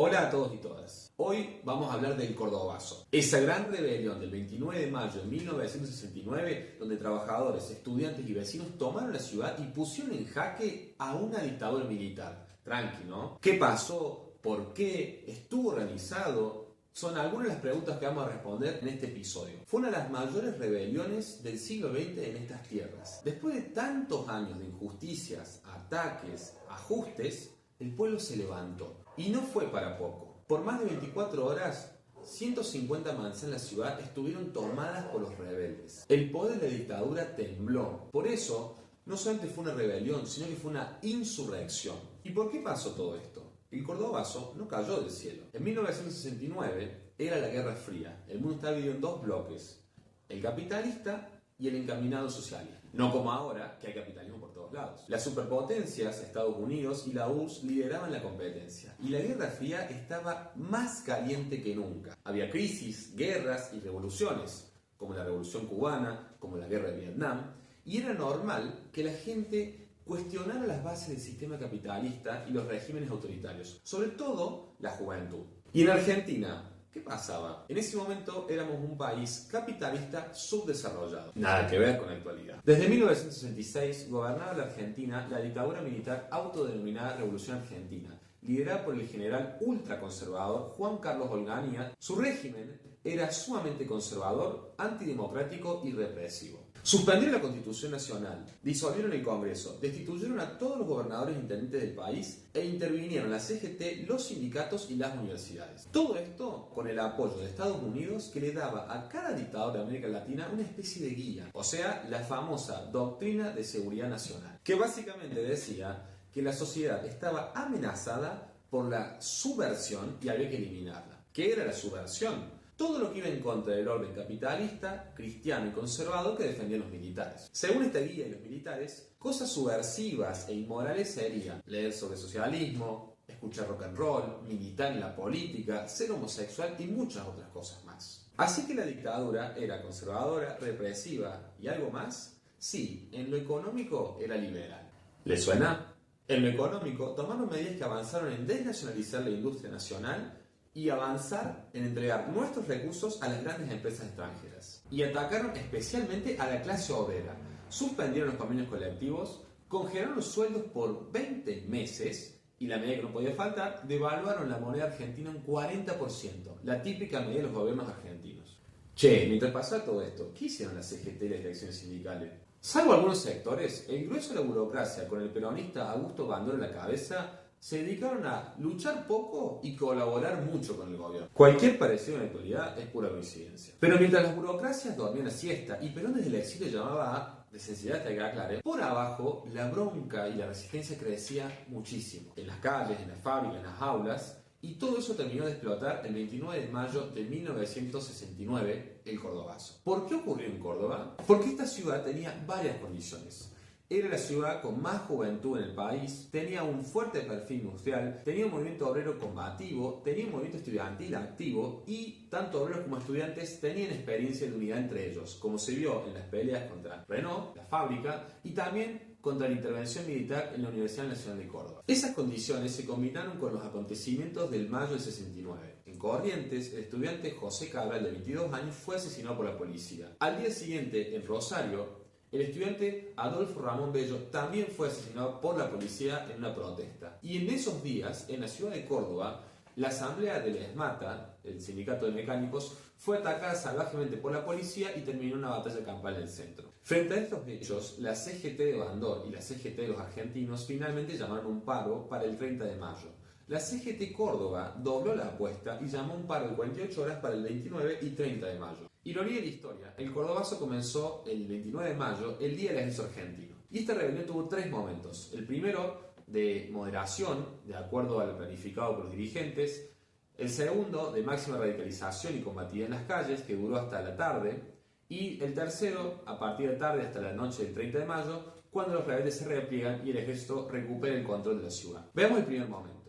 Hola a todos y todas. Hoy vamos a hablar del Cordobazo, esa gran rebelión del 29 de mayo de 1969 donde trabajadores, estudiantes y vecinos tomaron la ciudad y pusieron en jaque a una dictadura militar. Tranqui, ¿no? ¿Qué pasó? ¿Por qué? ¿Estuvo organizado? Son algunas de las preguntas que vamos a responder en este episodio. Fue una de las mayores rebeliones del siglo XX en estas tierras. Después de tantos años de injusticias, ataques, ajustes, el pueblo se levantó. Y no fue para poco. Por más de 24 horas, 150 manzanas en la ciudad estuvieron tomadas por los rebeldes. El poder de la dictadura tembló. Por eso, no solamente fue una rebelión, sino que fue una insurrección. ¿Y por qué pasó todo esto? El Cordobazo no cayó del cielo. En 1969 era la Guerra Fría. El mundo estaba dividido en dos bloques: el capitalista y el encaminado socialismo. No como ahora, que hay capitalismo por todos lados. Las superpotencias, Estados Unidos y la URSS, lideraban la competencia. Y la Guerra Fría estaba más caliente que nunca. Había crisis, guerras y revoluciones, como la Revolución Cubana, como la Guerra de Vietnam. Y era normal que la gente cuestionara las bases del sistema capitalista y los regímenes autoritarios, sobre todo la juventud. Y en Argentina, ¿qué pasaba? En ese momento éramos un país capitalista subdesarrollado. Nada que ver con la actualidad. Desde 1966 gobernaba la Argentina la dictadura militar autodenominada Revolución Argentina, liderada por el general ultraconservador Juan Carlos Onganía. Su régimen era sumamente conservador, antidemocrático y represivo. Suspendieron la Constitución Nacional, disolvieron el Congreso, destituyeron a todos los gobernadores e intendentes del país e intervinieron la CGT, los sindicatos y las universidades. Todo esto con el apoyo de Estados Unidos, que le daba a cada dictador de América Latina una especie de guía, o sea, la famosa Doctrina de Seguridad Nacional, que básicamente decía que la sociedad estaba amenazada por la subversión y había que eliminarla. ¿Qué era la subversión? Todo lo que iba en contra del orden capitalista, cristiano y conservador que defendían los militares. Según esta guía y los militares, cosas subversivas e inmorales serían leer sobre socialismo, escuchar rock and roll, militar en la política, ser homosexual y muchas otras cosas más. Así que la dictadura era conservadora, represiva y algo más. Sí, en lo económico era liberal. ¿Les suena? En lo económico tomaron medidas que avanzaron en desnacionalizar la industria nacional y avanzar en entregar nuestros recursos a las grandes empresas extranjeras. Y atacaron especialmente a la clase obrera. Suspendieron los convenios colectivos, congelaron los sueldos por 20 meses y, la medida que no podía faltar, devaluaron la moneda argentina un 40%, la típica medida de los gobiernos argentinos. Che, mientras pasaba todo esto, ¿qué hicieron la CGT y las direcciones sindicales? Salvo algunos sectores, el grueso de la burocracia, con el peronista Augusto Bandoro en la cabeza, se dedicaron a luchar poco y colaborar mucho con el gobierno. Cualquier parecido en la actualidad es pura coincidencia. Pero mientras las burocracias dormían la siesta y Perón desde el exilio llamaba a descensidad hasta que aclare, por abajo la bronca y la resistencia crecía muchísimo. En las calles, en las fábricas, en las aulas. Y todo eso terminó de explotar el 29 de mayo de 1969, el Cordobazo. ¿Por qué ocurrió en Córdoba? Porque esta ciudad tenía varias condiciones. Era la ciudad con más juventud en el país, tenía un fuerte perfil industrial, tenía un movimiento obrero combativo, tenía un movimiento estudiantil activo y tanto obreros como estudiantes tenían experiencia de unidad entre ellos, como se vio en las peleas contra Renault, la fábrica, y también contra la intervención militar en la Universidad Nacional de Córdoba. Esas condiciones se combinaron con los acontecimientos del mayo del 69. En Corrientes, el estudiante José Cabral, de 22 años, fue asesinado por la policía. Al día siguiente, en Rosario, el estudiante Adolfo Ramón Bello también fue asesinado por la policía en una protesta. Y en esos días, en la ciudad de Córdoba, la asamblea de la ESMATA, el sindicato de mecánicos, fue atacada salvajemente por la policía y terminó una batalla campal en el centro. Frente a estos hechos, la CGT de Bandor y la CGT de los argentinos finalmente llamaron un paro para el 30 de mayo. La CGT Córdoba dobló la apuesta y llamó un paro de 48 horas para el 29 y 30 de mayo. Ironía de la historia, el Cordobazo comenzó el 29 de mayo, el día del ejército argentino. Y esta rebelión tuvo tres momentos. El primero, de moderación, de acuerdo a lo planificado por los dirigentes. El segundo, de máxima radicalización y combatividad en las calles, que duró hasta la tarde. Y el tercero, a partir de tarde hasta la noche del 30 de mayo, cuando los rebeldes se repliegan y el ejército recupera el control de la ciudad. Veamos el primer momento.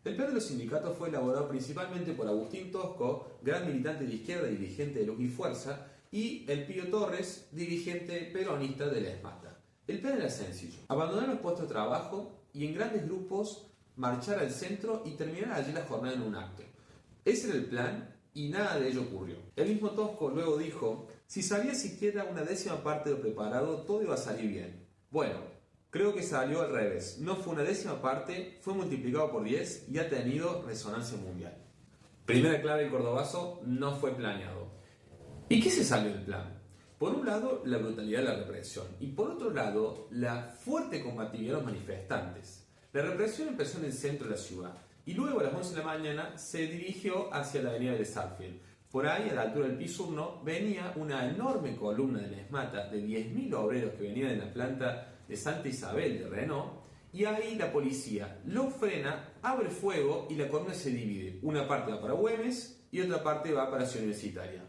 El plan de los sindicatos fue elaborado principalmente por Agustín Tosco, gran militante de izquierda y dirigente de Luz y Fuerza, y el Pío Torres, dirigente peronista de la ESMATA. El plan era sencillo: abandonar los puestos de trabajo y en grandes grupos marchar al centro y terminar allí la jornada en un acto. Ese era el plan y nada de ello ocurrió. El mismo Tosco luego dijo: si sabía siquiera una décima parte de lo preparado, todo iba a salir bien. Bueno, creo que salió al revés. No fue una décima parte, fue multiplicado por 10 y ha tenido resonancia mundial. Primera clave del Cordobazo: no fue planeado. ¿Y qué se salió del plan? Por un lado, la brutalidad de la represión y por otro lado, la fuerte combatividad de los manifestantes. La represión empezó en el centro de la ciudad y luego a las 11 de la mañana se dirigió hacia la avenida de Sarfield. Por ahí, a la altura del piso 1, venía una enorme columna de la ESMATA de 10.000 obreros que venían de la planta de Santa Isabel de Renault, y ahí la policía lo frena, abre fuego y la columna se divide. Una parte va para Güemes y otra parte va para Ciudad Universitaria.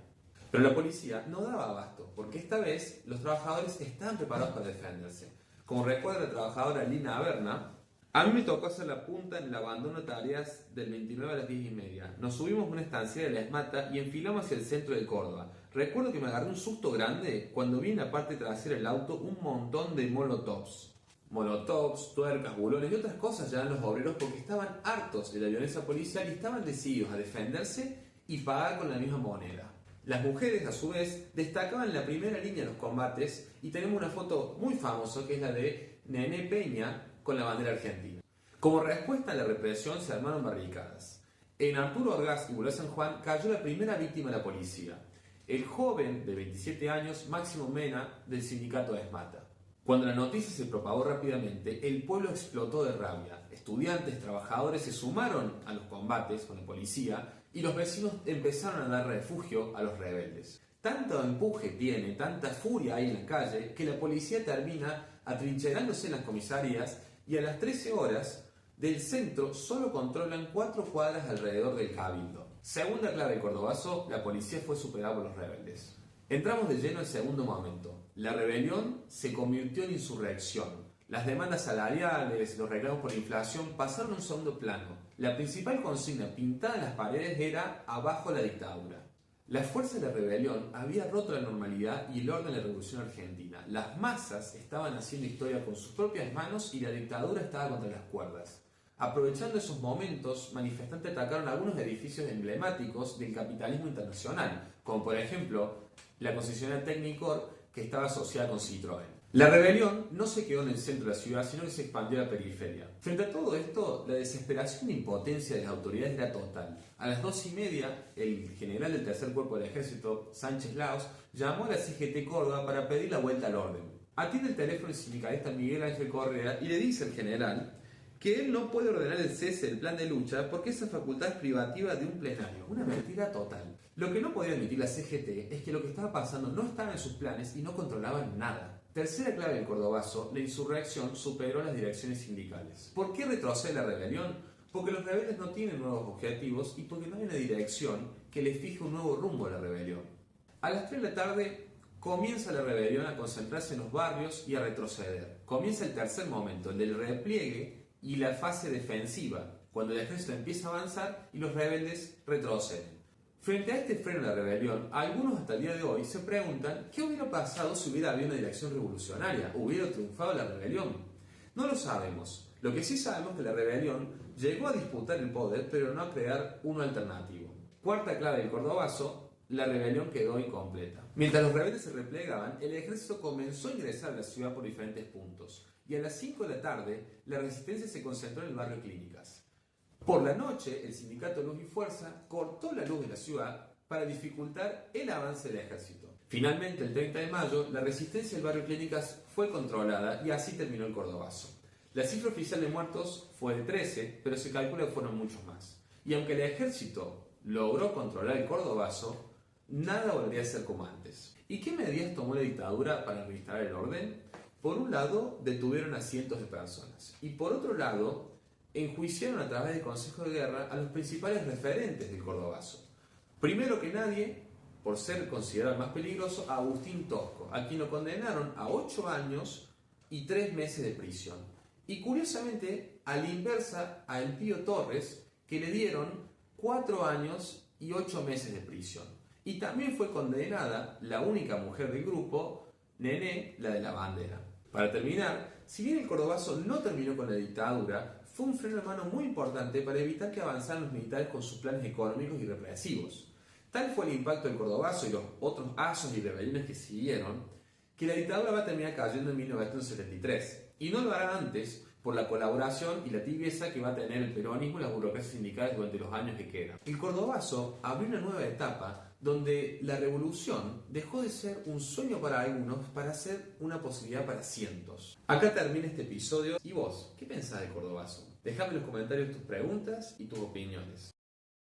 Pero la policía no daba abasto, porque esta vez los trabajadores estaban preparados para defenderse. Como recuerda la trabajadora Lina Averna: a mí me tocó hacer la punta en el abandono de tareas del 29 a las 10:30. Nos subimos a una estancia de la ESMATA y enfilamos hacia el centro de Córdoba. Recuerdo que me agarré un susto grande cuando vi en la parte trasera del auto un montón de molotovs. Molotovs, tuercas, bulones y otras cosas ya eran los obreros porque estaban hartos de la violencia policial y estaban decididos a defenderse y pagar con la misma moneda. Las mujeres, a su vez, destacaban la primera línea de los combates y tenemos una foto muy famosa que es la de Nené Peña con la bandera argentina. Como respuesta a la represión se armaron barricadas. En Arturo Orgaz y Boulevard San Juan cayó la primera víctima de la policía, el joven de 27 años Máximo Mena del sindicato de ESMATA. Cuando la noticia se propagó rápidamente, el pueblo explotó de rabia. Estudiantes, trabajadores se sumaron a los combates con la policía y los vecinos empezaron a dar refugio a los rebeldes. Tanto empuje tiene, tanta furia hay en la calle, que la policía termina atrincherándose en las comisarías y a las 13 horas del centro solo controlan 4 cuadras alrededor del Cabildo. Segunda clave del Cordobazo: la policía fue superada por los rebeldes. Entramos de lleno al segundo momento. La rebelión se convirtió en insurrección. Las demandas salariales, los reclamos por inflación pasaron a un segundo plano. La principal consigna pintada en las paredes era: abajo la dictadura. La fuerza de la rebelión había roto la normalidad y el orden de la Revolución Argentina. Las masas estaban haciendo historia con sus propias manos y la dictadura estaba contra las cuerdas. Aprovechando esos momentos, manifestantes atacaron algunos edificios emblemáticos del capitalismo internacional, como por ejemplo la concesionaria Technicolor, que estaba asociada con Citroën. La rebelión no se quedó en el centro de la ciudad, sino que se expandió a la periferia. Frente a todo esto, la desesperación e impotencia de las autoridades era total. A las 2:30, el general del tercer cuerpo del ejército, Sánchez Laos, llamó a la CGT Córdoba para pedir la vuelta al orden. Atiende el teléfono el sindicalista Miguel Ángel Correa y le dice al general que él no puede ordenar el cese del plan de lucha porque esa facultad es privativa de un plenario. Una mentira total. Lo que no podía admitir la CGT es que lo que estaba pasando no estaba en sus planes y no controlaban nada. Tercera clave del Cordobazo: la insurrección superó las direcciones sindicales. ¿Por qué retrocede la rebelión? Porque los rebeldes no tienen nuevos objetivos y porque no hay una dirección que les fije un nuevo rumbo a la rebelión. A las 3 de la tarde comienza la rebelión a concentrarse en los barrios y a retroceder. Comienza el tercer momento, el del repliegue y la fase defensiva, cuando el ejército empieza a avanzar y los rebeldes retroceden. Frente a este freno de la rebelión, algunos hasta el día de hoy se preguntan qué hubiera pasado si hubiera habido una dirección revolucionaria, hubiera triunfado la rebelión. No lo sabemos. Lo que sí sabemos es que la rebelión llegó a disputar el poder, pero no a crear uno alternativo. Cuarta clave del Cordobazo: la rebelión quedó incompleta. Mientras los rebeldes se replegaban, el ejército comenzó a ingresar a la ciudad por diferentes puntos, y a las 5 de la tarde la resistencia se concentró en el barrio Clínicas. Por la noche, el sindicato Luz y Fuerza cortó la luz de la ciudad para dificultar el avance del ejército. Finalmente, el 30 de mayo, la resistencia del barrio Clínicas fue controlada y así terminó el Cordobazo. La cifra oficial de muertos fue de 13, pero se calcula que fueron muchos más. Y aunque el ejército logró controlar el Cordobazo, nada volvería a ser como antes. ¿Y qué medidas tomó la dictadura para restaurar el orden? Por un lado, detuvieron a cientos de personas. Y por otro lado, enjuiciaron a través del Consejo de Guerra a los principales referentes del Cordobazo. Primero que nadie, por ser considerado el más peligroso, a Agustín Tosco, a quien lo condenaron a 8 años y 3 meses de prisión. Y curiosamente, a la inversa, a El Pío Torres, que le dieron 4 años y 8 meses de prisión. Y también fue condenada la única mujer del grupo, Nené, la de la bandera. Para terminar, si bien el Cordobazo no terminó con la dictadura, fue un freno de mano muy importante para evitar que avanzaran los militares con sus planes económicos y represivos. Tal fue el impacto del Cordobazo y los otros asos y rebeliones que siguieron, que la dictadura va a terminar cayendo en 1973. Y no lo hará antes por la colaboración y la tibieza que va a tener el peronismo y las burocracias sindicales durante los años que quedan. El Cordobazo abrió una nueva etapa donde la revolución dejó de ser un sueño para algunos para ser una posibilidad para cientos. Acá termina este episodio. ¿Y vos? ¿Qué pensás del Cordobazo? Dejame en los comentarios tus preguntas y tus opiniones.